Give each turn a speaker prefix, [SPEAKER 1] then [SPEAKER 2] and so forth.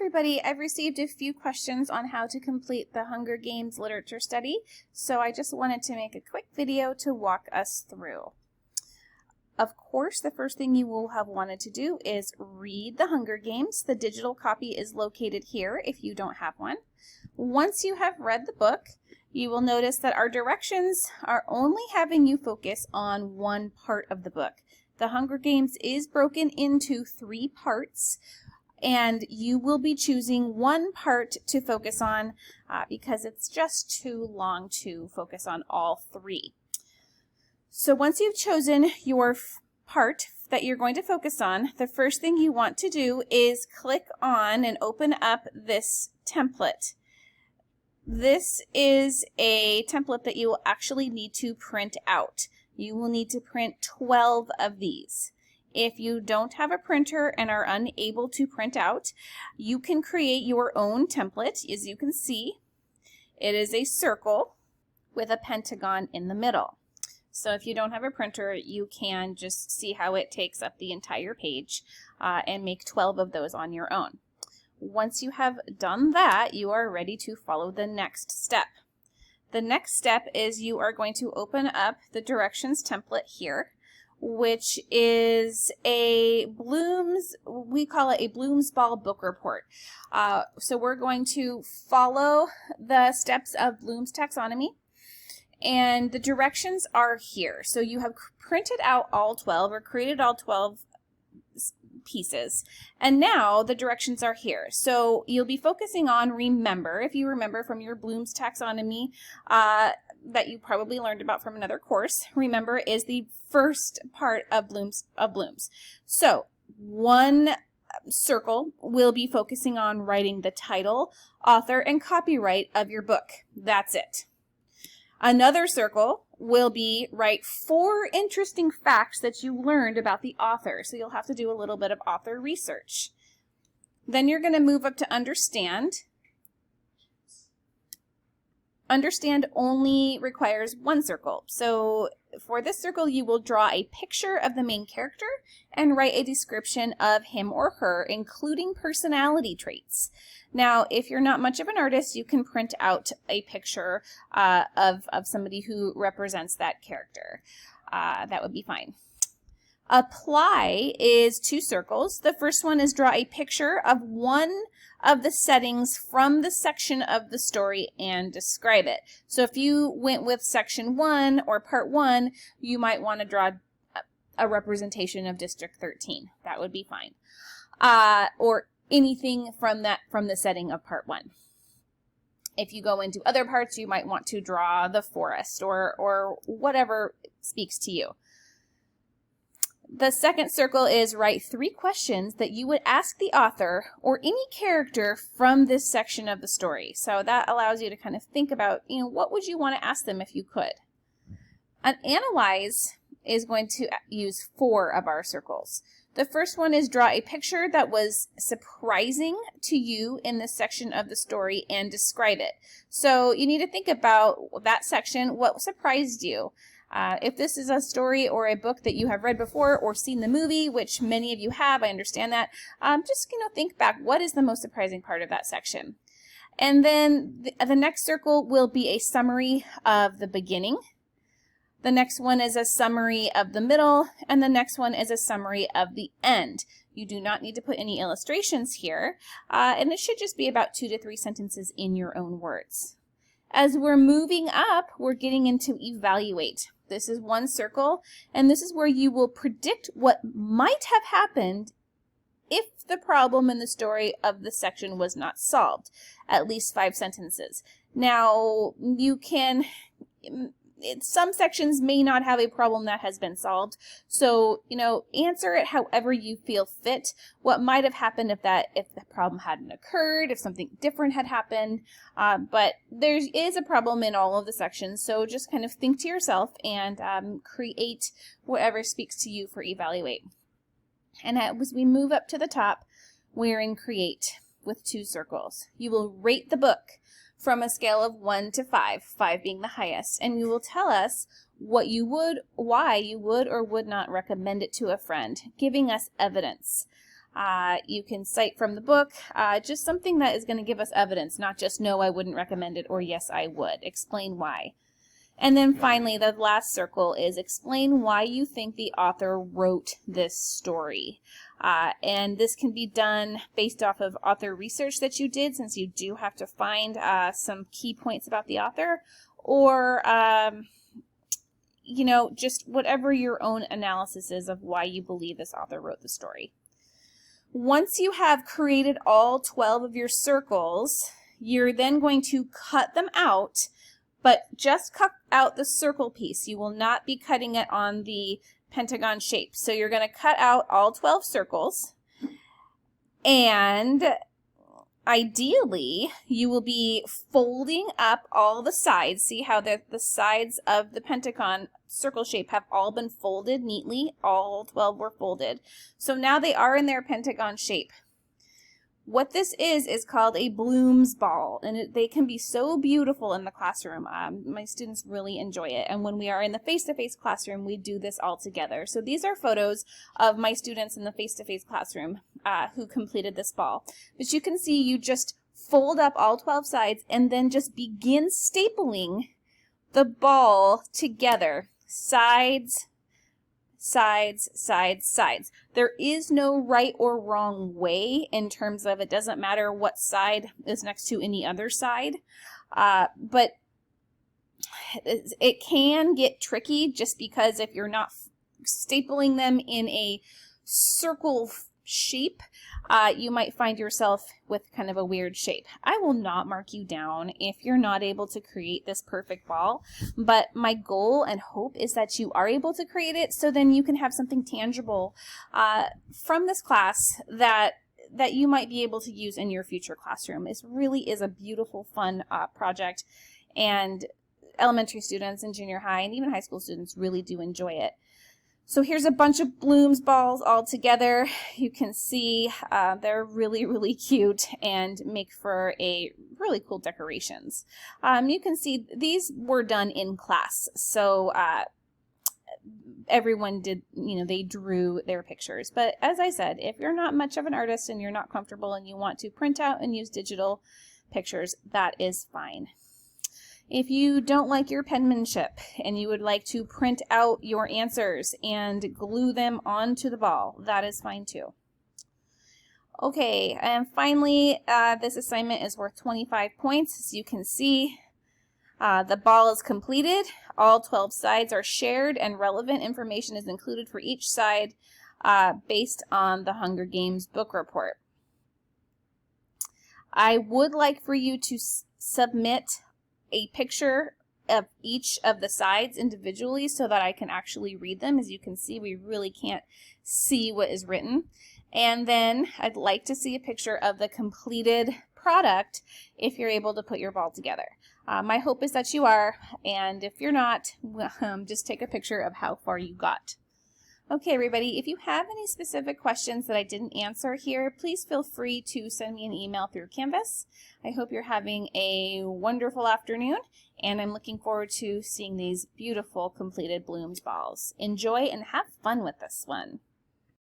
[SPEAKER 1] everybody, I've received a few questions on how to complete the Hunger Games literature study, so I just wanted to make a quick video to walk us through. Of course, the first thing you will have wanted to do is read the Hunger Games. The digital copy is located here if you don't have one. Once you have read the book, you will notice that our directions are only having you focus on one part of the book. The Hunger Games is broken into 3 parts, and you will be choosing one part to focus on because it's just too long to focus on all 3. So once you've chosen your part that you're going to focus on, the first thing you want to do is click on and open up this template. This is a template that you will actually need to print out. You will need to print 12 of these. If you don't have a printer and are unable to print out, you can create your own template. As you can see, it is a circle with a pentagon in the middle. So if you don't have a printer, you can just see how it takes up the entire page and make 12 of those on your own. Once you have done that, you are ready to follow the next step. The next step is you are going to open up the directions template here, which is a we call it a Bloomsball book report. So we're going to follow the steps of Bloom's taxonomy, and the directions are here. So you have printed out all 12 or created all 12 pieces, and now the directions are here. So you'll be focusing on remember. If you remember from your Bloom's taxonomy that you probably learned about from another course, remember is the first part of Bloom's. So one circle will be focusing on writing the title, author, and copyright of your book. That's it. Another circle will be write 4 interesting facts that you learned about the author. So you'll have to do a little bit of author research. Then you're going to move up to understand. Understand only requires 1 circle. So for this circle, you will draw a picture of the main character and write a description of him or her, including personality traits. Now, if you're not much of an artist, you can print out a picture of somebody who represents that character. That would be fine. Apply is 2 circles. The first one is draw a picture of one of the settings from the section of the story and describe it. So if you went with section 1 or part 1, you might want to draw a representation of District 13. That would be fine. Or anything from the setting of part 1. If you go into other parts, you might want to draw the forest or whatever speaks to you. The second circle is write 3 questions that you would ask the author or any character from this section of the story. So that allows you to kind of think about, what would you want to ask them if you could. An analyze is going to use 4 of our circles. The first one is draw a picture that was surprising to you in this section of the story and describe it. So you need to think about that section, what surprised you. If this is a story or a book that you have read before or seen the movie, which many of you have, I understand that, just think back, what is the most surprising part of that section? And then the next circle will be a summary of the beginning. The next one is a summary of the middle, and the next one is a summary of the end. You do not need to put any illustrations here, and it should just be about 2 to 3 sentences in your own words. As we're moving up, we're getting into evaluate. This is 1 circle, and this is where you will predict what might have happened if the problem in the story of the section was not solved. At least 5 sentences. Now, you can... some sections may not have a problem that has been solved. So, answer it however you feel fit. What might have happened if the problem hadn't occurred, if something different had happened. But there is a problem in all of the sections. So just kind of think to yourself and create whatever speaks to you for evaluate. And as we move up to the top, we're in create with 2 circles. You will rate the book from a scale of 1 to 5, 5 being the highest, and you will tell us why you would or would not recommend it to a friend, giving us evidence. You can cite from the book, just something that is going to give us evidence, not just no, I wouldn't recommend it, or yes, I would. Explain why. And then finally, the last circle is explain why you think the author wrote this story. And this can be done based off of author research that you did, since you do have to find some key points about the author, or you know, just whatever your own analysis is of why you believe this author wrote the story. Once you have created all 12 of your circles, you're then going to cut them out, but just cut out the circle piece. You will not be cutting it on the pentagon shape. So you're going to cut out all 12 circles, and ideally you will be folding up all the sides. See how the sides of the pentagon circle shape have all been folded neatly? All 12 were folded. So now they are in their pentagon shape. What this is called a Bloom's ball, and they can be so beautiful in the classroom. My students really enjoy it, and when we are in the face-to-face classroom, we do this all together. So these are photos of my students in the face-to-face classroom who completed this ball. But you can see you just fold up all 12 sides and then just begin stapling the ball together. Sides, sides, sides, sides. There is no right or wrong way in terms of it doesn't matter what side is next to any other side, but it can get tricky just because if you're not stapling them in a circle shape, you might find yourself with kind of a weird shape. I will not mark you down if you're not able to create this perfect ball, but my goal and hope is that you are able to create it, so then you can have something tangible from this class that you might be able to use in your future classroom. It really is a beautiful, fun project, and elementary students and junior high and even high school students really do enjoy it. So here's a bunch of Bloom's balls all together. You can see they're really, really cute and make for a really cool decorations. You can see these were done in class. So everyone did, you know, they drew their pictures. But as I said, if you're not much of an artist and you're not comfortable and you want to print out and use digital pictures, that is fine. If you don't like your penmanship and you would like to print out your answers and glue them onto the ball, that is fine too. Okay, and finally, this assignment is worth 25 points. As you can see, the ball is completed. All 12 sides are shared and relevant information is included for each side based on the Hunger Games book report. I would like for you to submit a picture of each of the sides individually so that I can actually read them. As you can see, we really can't see what is written. And then I'd like to see a picture of the completed product if you're able to put your ball together. My hope is that you are, and if you're not, just take a picture of how far you got. Okay, everybody, if you have any specific questions that I didn't answer here, please feel free to send me an email through Canvas. I hope you're having a wonderful afternoon, and I'm looking forward to seeing these beautiful completed Bloom's balls. Enjoy and have fun with this one.